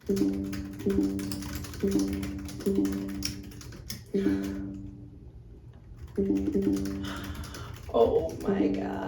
Oh my God.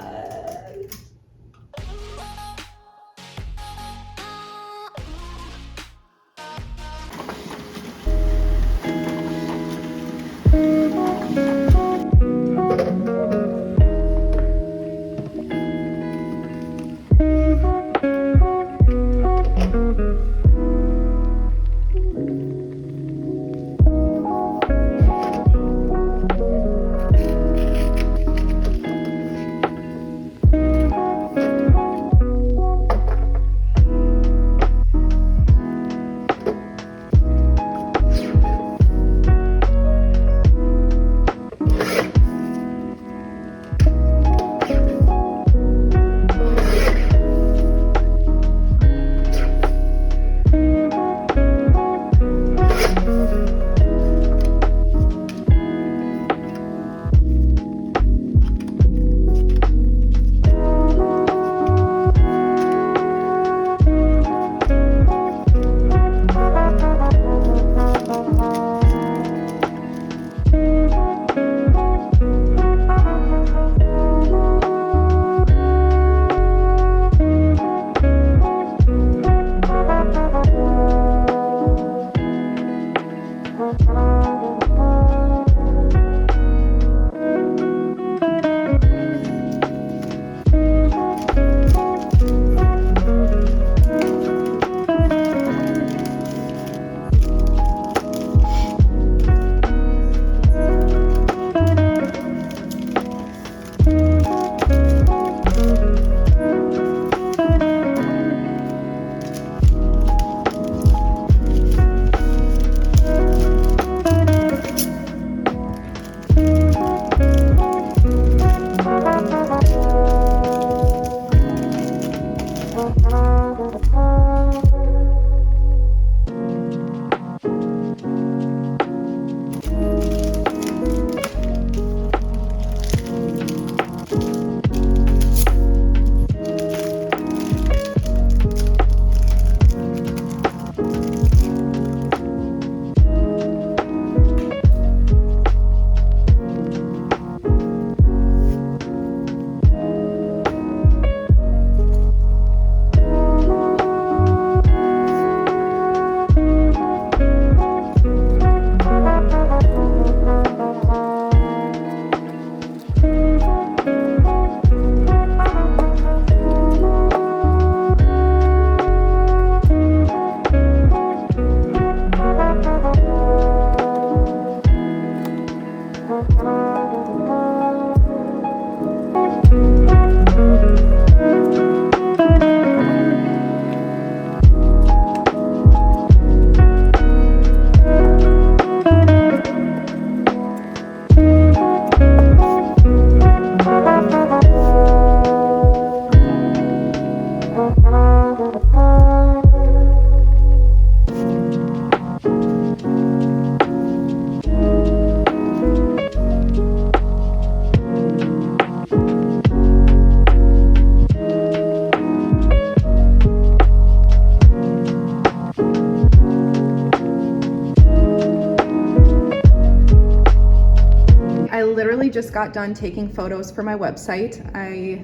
I literally just got done taking photos for my website. I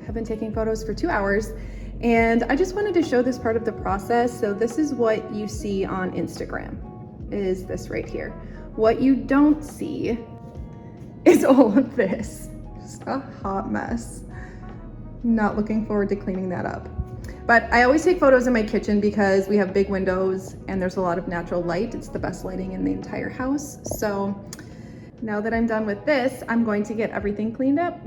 have been taking photos for 2 hours, and I just wanted to show this part of the process. So this is what you see on Instagram, is this right here. What you don't see is all of this. Just a hot mess. Not looking forward to cleaning that up. But I always take photos in my kitchen because we have big windows and there's a lot of natural light. It's the best lighting in the entire house. So now that I'm done with this, I'm going to get everything cleaned up.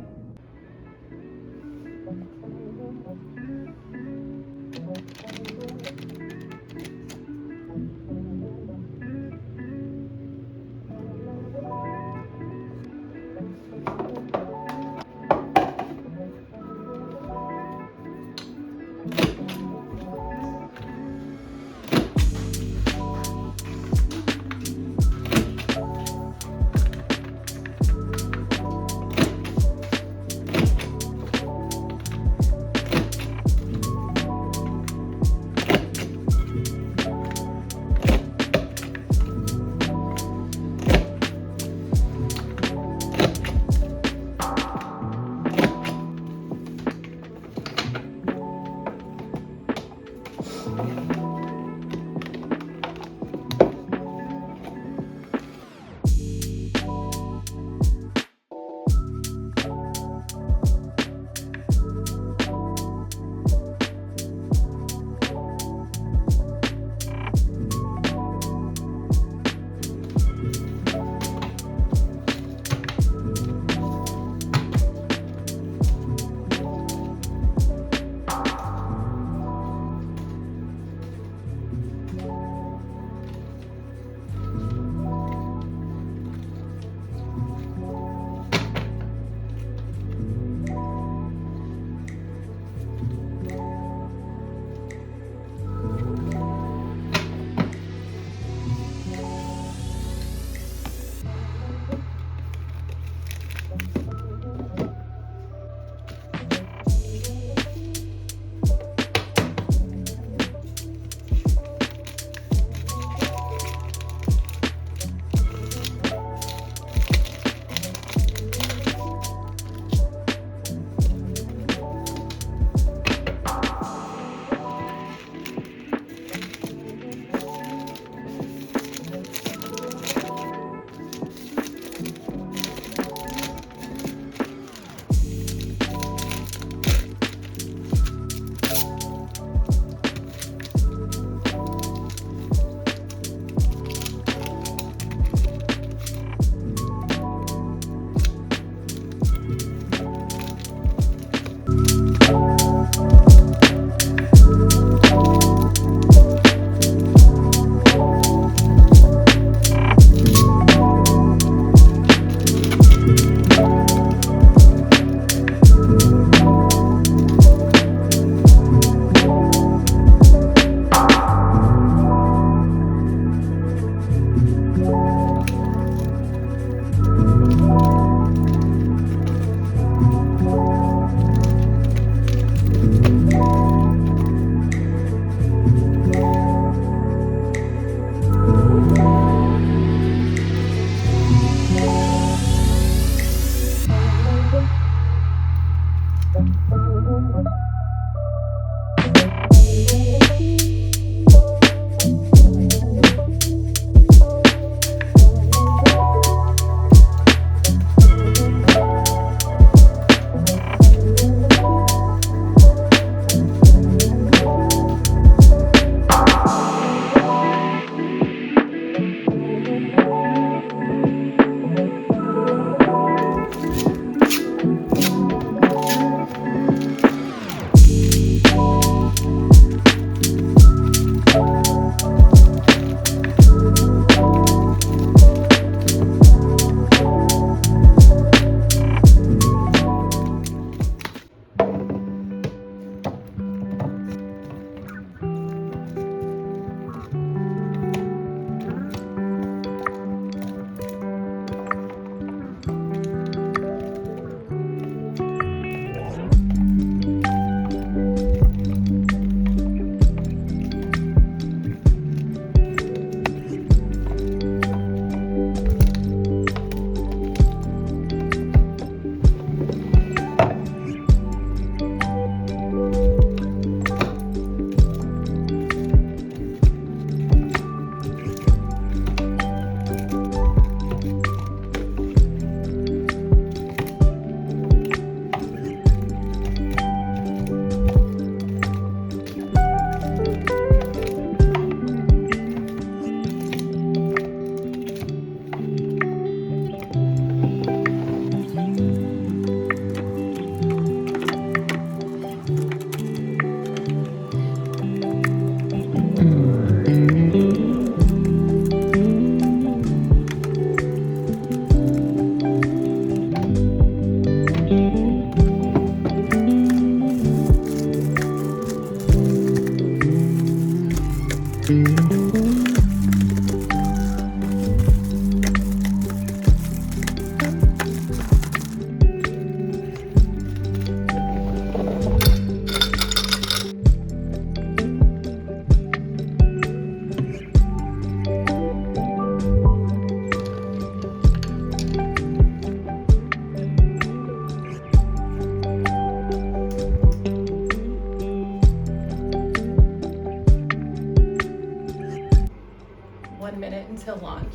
Until launch.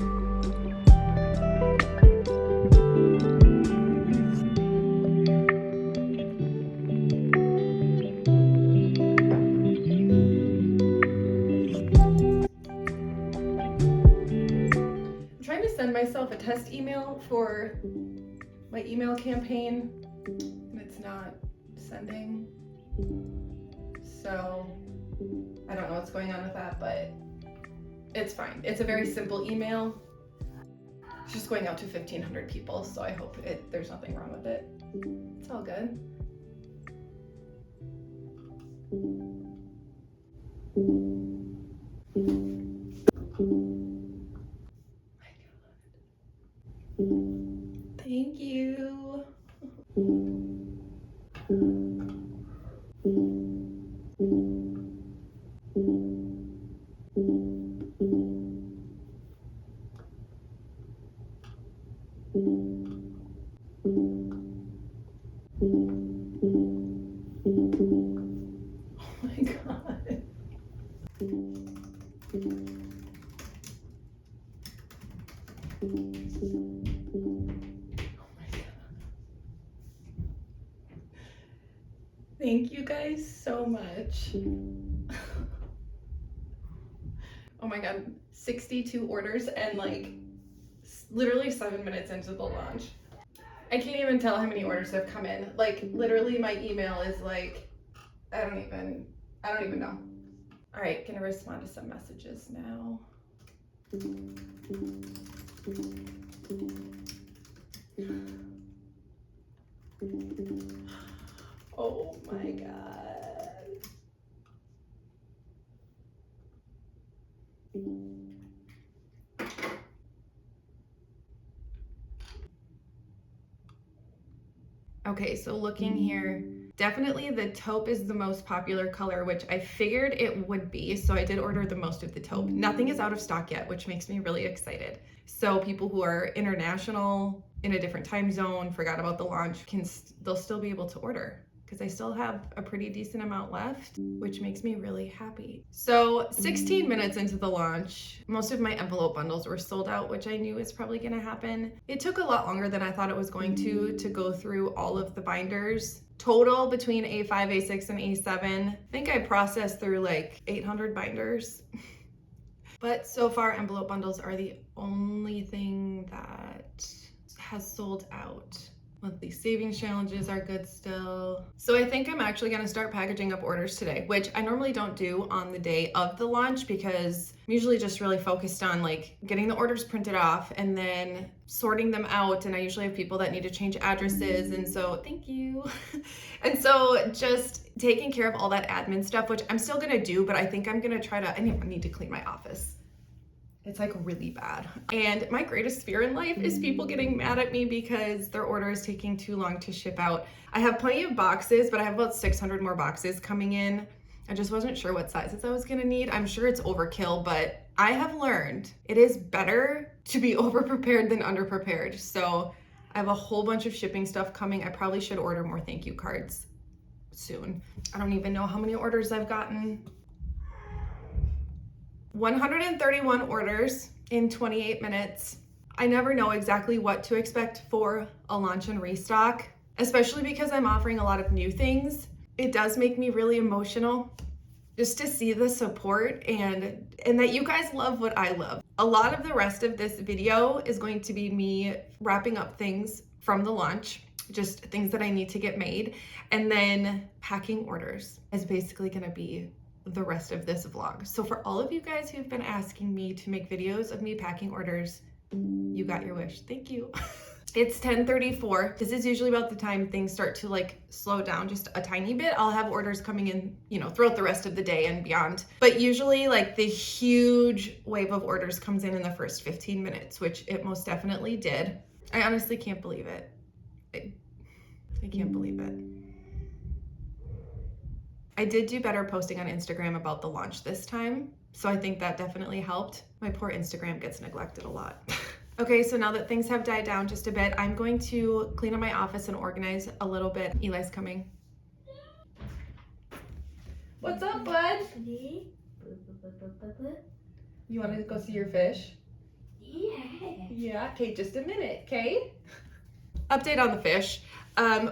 I'm trying to send myself a test email for my email campaign, and it's not sending. So I don't know what's going on with that, but it's fine. It's a very simple email. It's just going out to 1,500 people, so I hope there's nothing wrong with it. It's all good. My God. Thank you. Oh my God. Thank you guys so much. Oh my God, 62 orders and like literally 7 minutes into the launch. I can't even tell how many orders have come in. Like literally my email is like, I don't even know. All right, gonna respond to some messages now. Oh my God. Okay, so looking here, definitely the taupe is the most popular color, which I figured it would be. So I did order the most of the taupe. Nothing is out of stock yet, which makes me really excited. So people who are international, in a different time zone, forgot about the launch, they'll still be able to order because I still have a pretty decent amount left, which makes me really happy. So 16 minutes into the launch, most of my envelope bundles were sold out, which I knew was probably gonna happen. It took a lot longer than I thought it was going to go through all of the binders. Total between A5, A6, and A7, I think I processed through like 800 binders. But so far, envelope bundles are the only thing that has sold out. Monthly savings challenges are good still. So I think I'm actually gonna start packaging up orders today, which I normally don't do on the day of the launch because I'm usually just really focused on like getting the orders printed off and then sorting them out. And I usually have people that need to change addresses. And so thank you. And so just taking care of all that admin stuff, which I'm still gonna do, but I think I'm gonna try to, I need to clean my office. It's like really bad. And my greatest fear in life is people getting mad at me because their order is taking too long to ship out. I have plenty of boxes, but I have about 600 more boxes coming in. I just wasn't sure what sizes I was gonna need. I'm sure it's overkill, but I have learned it is better to be over-prepared than under-prepared. So I have a whole bunch of shipping stuff coming. I probably should order more thank you cards soon. I don't even know how many orders I've gotten. 131 orders in 28 minutes. I never know exactly what to expect for a launch and restock, especially because I'm offering a lot of new things. It does make me really emotional just to see the support and that you guys love what I love. A lot of the rest of this video is going to be me wrapping up things from the launch, just things that I need to get made, and then packing orders is basically gonna be the rest of this vlog. So for all of you guys who've been asking me to make videos of me packing orders, you got your wish. Thank you. It's 10:34. This is usually about the time things start to like slow down just a tiny bit. I'll have orders coming in, you know, throughout the rest of the day and beyond. But usually like the huge wave of orders comes in the first 15 minutes, which it most definitely did. I honestly can't believe it. I can't believe it. I did do better posting on Instagram about the launch this time, so I think that definitely helped. My poor Instagram gets neglected a lot. Okay, so now that things have died down just a bit, I'm going to clean up my office and organize a little bit. Eli's coming. What's up, bud? You want to go see your fish? Yeah. Yeah, okay, just a minute, okay? Update on the fish.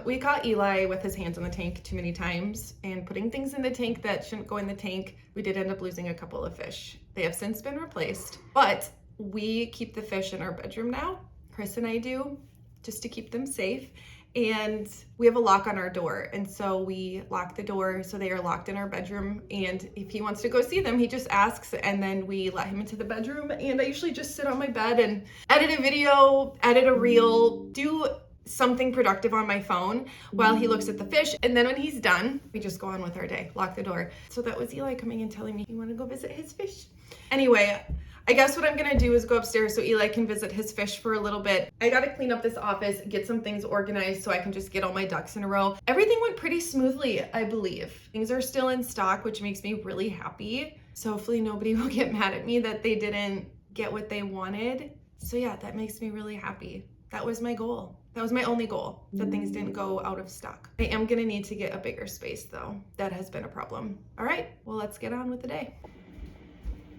We caught Eli with his hands in the tank too many times and putting things in the tank that shouldn't go in the tank. We did end up losing a couple of fish. They have since been replaced, but we keep the fish in our bedroom now. Chris and I do, just to keep them safe. And we have a lock on our door. And so we lock the door so they are locked in our bedroom. And if he wants to go see them, he just asks and then we let him into the bedroom. And I usually just sit on my bed and edit a video, edit a reel, do something productive on my phone while he looks at the fish. And then when he's done, we just go on with our day, lock the door. So that was Eli coming and telling me he wanted to go visit his fish. Anyway, I guess what I'm gonna do is go upstairs so Eli can visit his fish for a little bit. I gotta clean up this office, get some things organized so I can just get all my ducks in a row. Everything went pretty smoothly, I believe. Things are still in stock, which makes me really happy. So hopefully nobody will get mad at me that they didn't get what they wanted. So yeah, that makes me really happy. That was my goal. That was my only goal, that things didn't go out of stock. I am gonna need to get a bigger space though. That has been a problem. All right, well, let's get on with the day.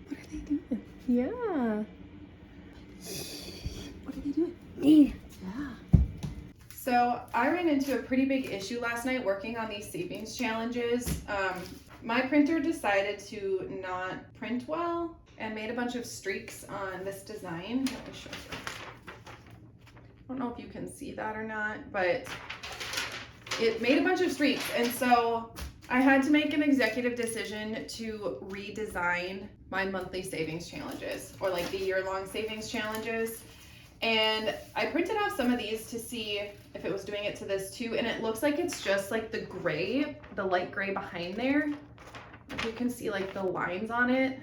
What are they doing? Yeah. What are they doing? Yeah. So I ran into a pretty big issue last night working on these savings challenges. My printer decided to not print well and made a bunch of streaks on this design. Let me show you. I don't know if you can see that or not, but it made a bunch of streaks. And so I had to make an executive decision to redesign my monthly savings challenges, or like the year-long savings challenges. And I printed off some of these to see if it was doing it to this too. And it looks like it's just like the gray, the light gray behind there. If you can see like the lines on it.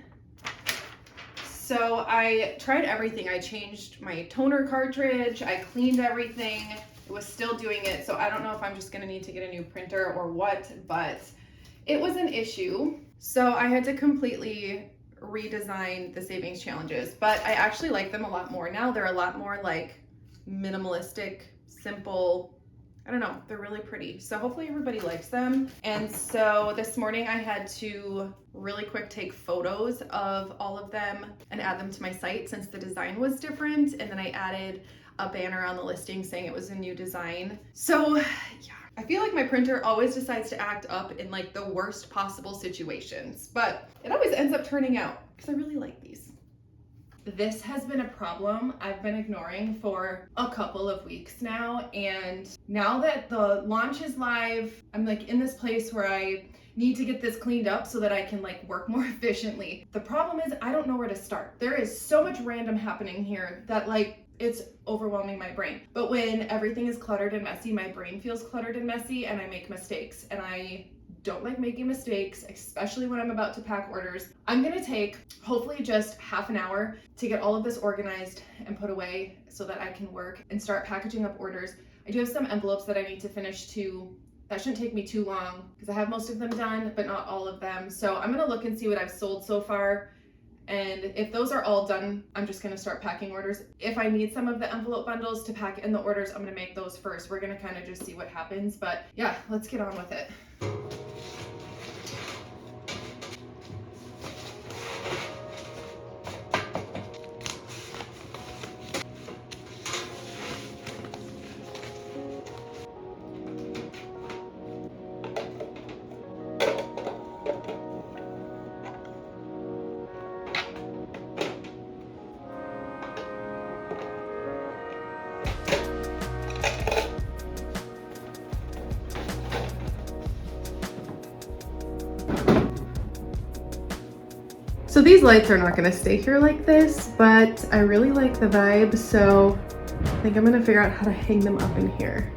So I tried everything. I changed my toner cartridge. I cleaned everything. It was still doing it. So I don't know if I'm just gonna need to get a new printer or what, but it was an issue. So I had to completely redesign the savings challenges, but I actually like them a lot more now. They're a lot more like minimalistic, simple. I don't know, they're really pretty. So hopefully everybody likes them. And so this morning I had to really quick take photos of all of them and add them to my site since the design was different. And then I added a banner on the listing saying it was a new design. So yeah, I feel like my printer always decides to act up in like the worst possible situations, but it always ends up turning out because I really like these. This has been a problem I've been ignoring for a couple of weeks now, and now that the launch is live, I'm like in this place where I need to get this cleaned up so that I can like work more efficiently. The problem is I don't know where to start. There is so much random happening here that like it's overwhelming my brain. But when everything is cluttered and messy, my brain feels cluttered and messy and I make mistakes, and I don't like making mistakes, especially when I'm about to pack orders. I'm gonna take hopefully just half an hour to get all of this organized and put away so that I can work and start packaging up orders. I do have some envelopes that I need to finish too. That shouldn't take me too long because I have most of them done, but not all of them. So I'm gonna look and see what I've sold so far. And if those are all done, I'm just gonna start packing orders. If I need some of the envelope bundles to pack in the orders, I'm gonna make those first. We're gonna kind of just see what happens, but yeah, let's get on with it. So these lights are not gonna stay here like this, but I really like the vibe, so I think I'm gonna figure out how to hang them up in here.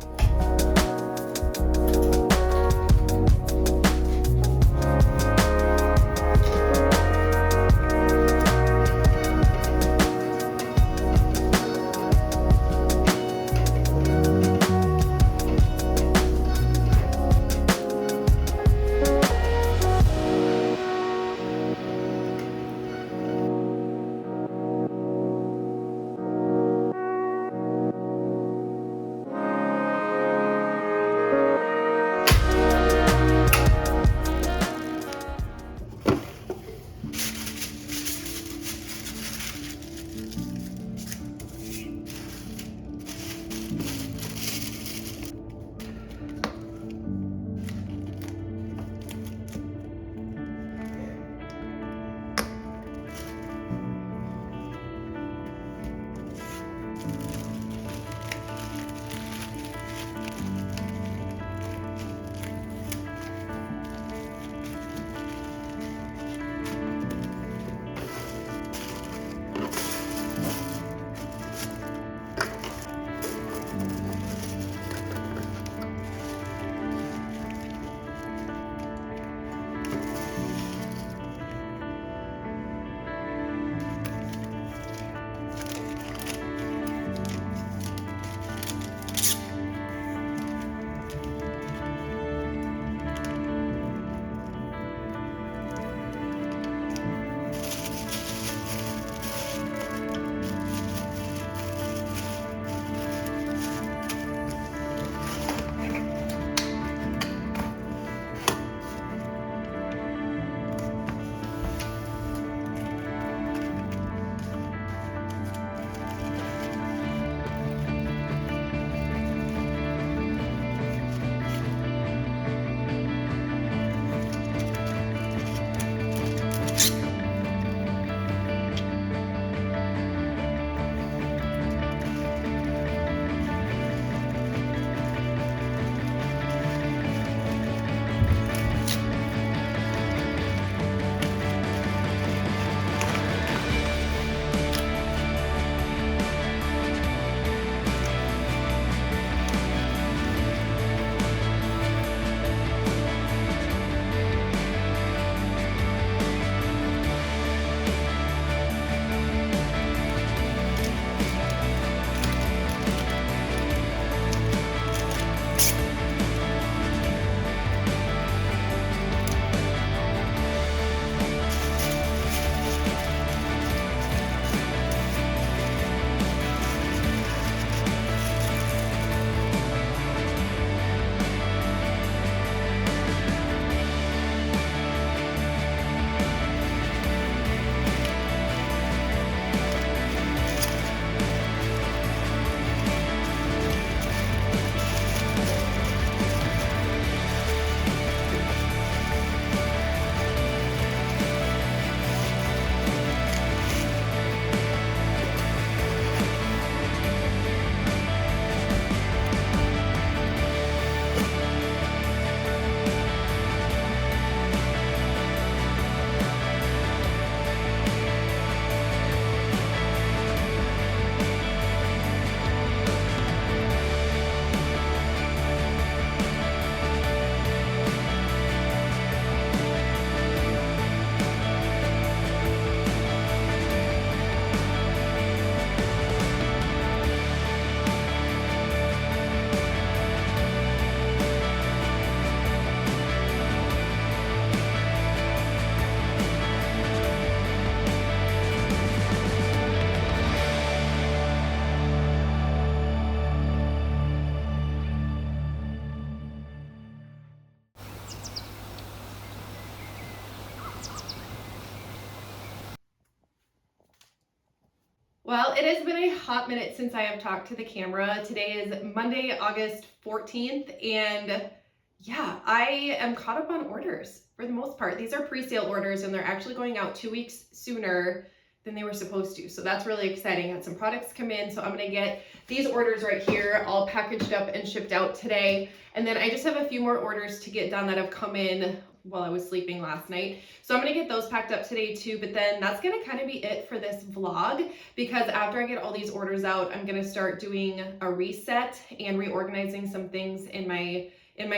Well, it has been a hot minute since I have talked to the camera. Today is Monday, August 14th, and yeah, I am caught up on orders for the most part. These are pre-sale orders and they're actually going out 2 weeks sooner than they were supposed to. So that's really exciting. I had some products come in, so I'm gonna get these orders right here all packaged up and shipped out today. And then I just have a few more orders to get done that have come in while I was sleeping last night. So I'm gonna get those packed up today too, but then that's gonna kind of be it for this vlog, because after I get all these orders out, I'm gonna start doing a reset and reorganizing some things in my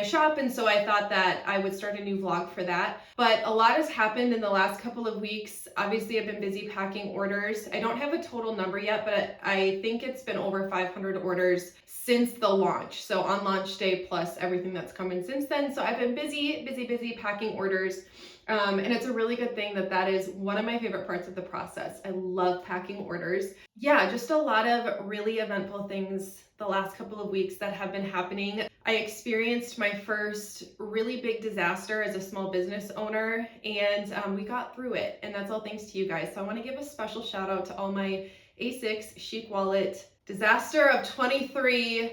shop, and so I thought that I would start a new vlog for that. But a lot has happened in the last couple of weeks. Obviously, I've been busy packing orders. I don't have a total number yet, but I think it's been over 500 orders since the launch. So on launch day plus everything that's come in since then. So I've been busy packing orders. And it's a really good thing that is one of my favorite parts of the process. I love packing orders. Yeah, just a lot of really eventful things the last couple of weeks that have been happening. I experienced my first really big disaster as a small business owner, and we got through it, and that's all thanks to you guys. So I want to give a special shout out to all my A6 Chic Wallet disaster of 23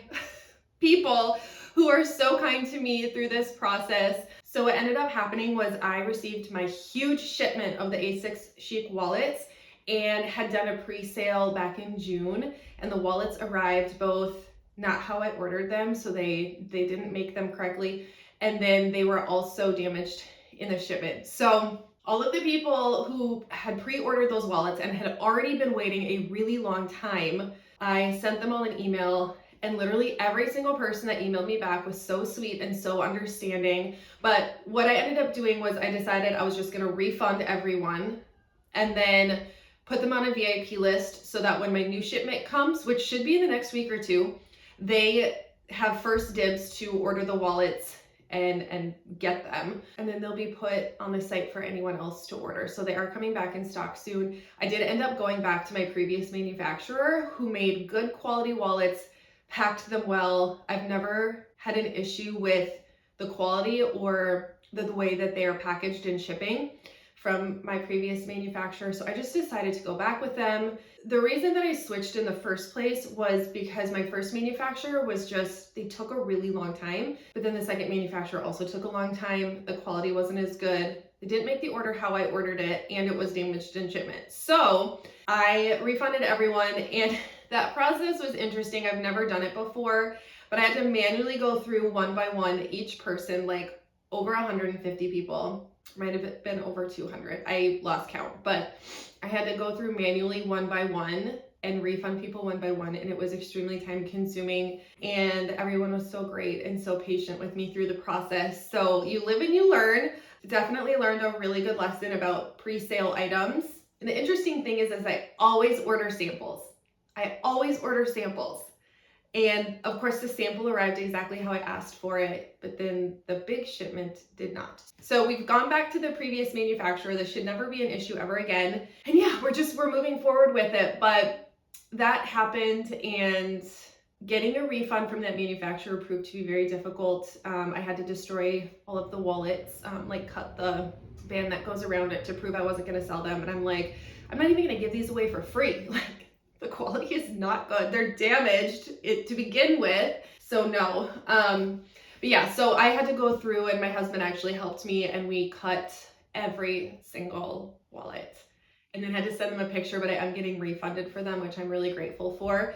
people who are so kind to me through this process. So what ended up happening was I received my huge shipment of the A6 Chic wallets and had done a pre-sale back in June, and the wallets arrived both not how I ordered them, so they didn't make them correctly, and then they were also damaged in the shipment. So all of the people who had pre-ordered those wallets and had already been waiting a really long time, I sent them all an email, and literally every single person that emailed me back was so sweet and so understanding. But what I ended up doing was I decided I was just gonna refund everyone and then put them on a VIP list so that when my new shipment comes, which should be in the next week or two, they have first dibs to order the wallets and get them, and then they'll be put on the site for anyone else to order. So they are coming back in stock soon. I did end up going back to my previous manufacturer who made good quality wallets, packed them well. I've never had an issue with the quality or the way that they are packaged and shipping from my previous manufacturer. So I just decided to go back with them. The reason that I switched in the first place was because my first manufacturer they took a really long time, but then the second manufacturer also took a long time. The quality wasn't as good. They didn't make the order how I ordered it, and it was damaged in shipment. So I refunded everyone, and that process was interesting. I've never done it before, but I had to manually go through one by one each person, like over 150 people. Might have been over 200. I lost count, but I had to go through manually one by one and refund people one by one, and it was extremely time consuming, and everyone was so great and so patient with me through the process. So you live and you learn. Definitely learned a really good lesson about pre-sale items. And the interesting thing is I always order samples. And of course the sample arrived exactly how I asked for it, but then the big shipment did not. So we've gone back to the previous manufacturer. This should never be an issue ever again. And yeah, we're moving forward with it, but that happened, and getting a refund from that manufacturer proved to be very difficult. I had to destroy all of the wallets, cut the band that goes around it to prove I wasn't gonna sell them. And I'm like, I'm not even gonna give these away for free. The quality is not good. They're damaged to begin with. So no. But yeah, so I had to go through, and my husband actually helped me, and we cut every single wallet and then had to send them a picture, but I am getting refunded for them, which I'm really grateful for.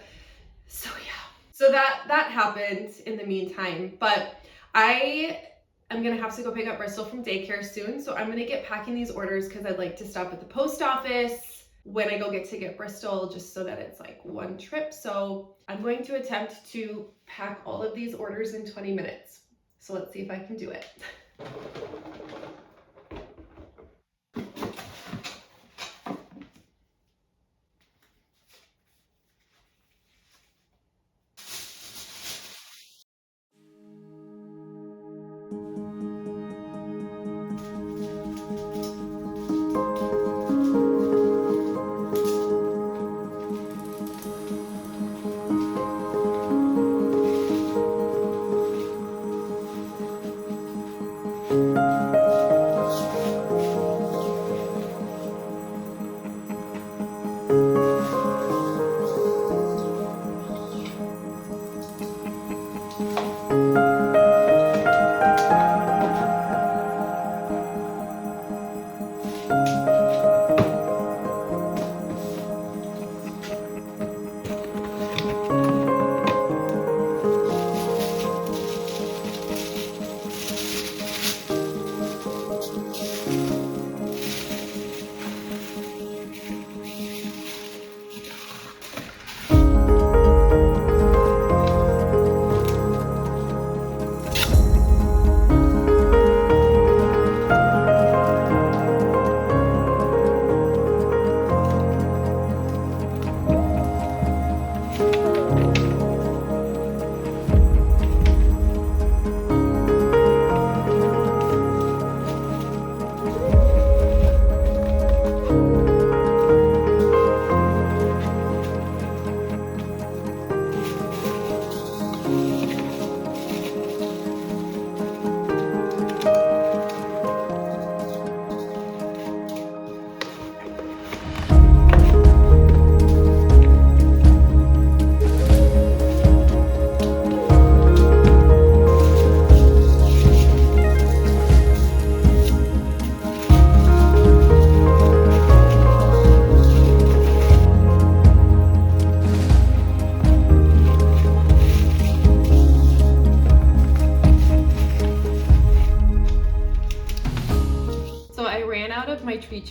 So yeah, so that happened in the meantime, but I am gonna have to go pick up Bristol from daycare soon. So I'm gonna get packing these orders because I'd like to stop at the post office when I go get Bristol, just so that it's like one trip. So I'm going to attempt to pack all of these orders in 20 minutes. So let's see if I can do it.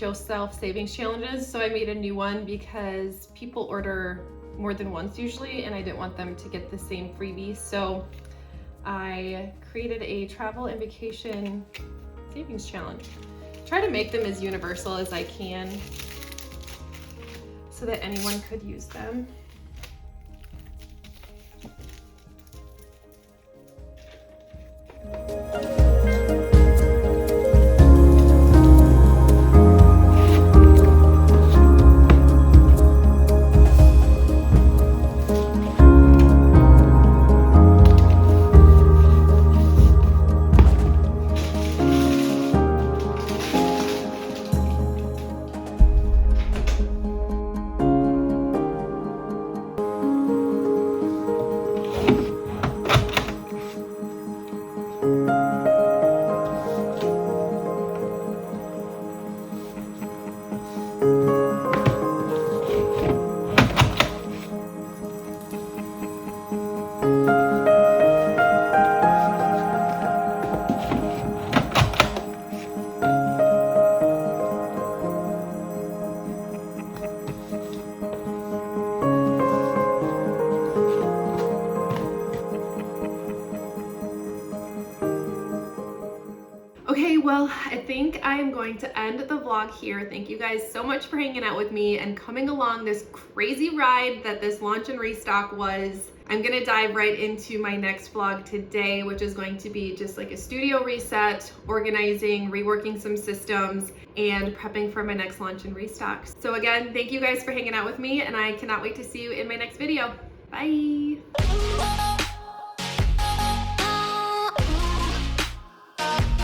yourself savings challenges. So I made a new one because people order more than once usually, and I didn't want them to get the same freebie. So I created a travel and vacation savings challenge. Try to make them as universal as I can so that anyone could use them. Okay, well, I think I am going to end the vlog here. Thank you guys so much for hanging out with me and coming along this crazy ride that this launch and restock was. I'm gonna dive right into my next vlog today, which is going to be just like a studio reset, organizing, reworking some systems, and prepping for my next launch and restock. So again, thank you guys for hanging out with me, and I cannot wait to see you in my next video. Bye.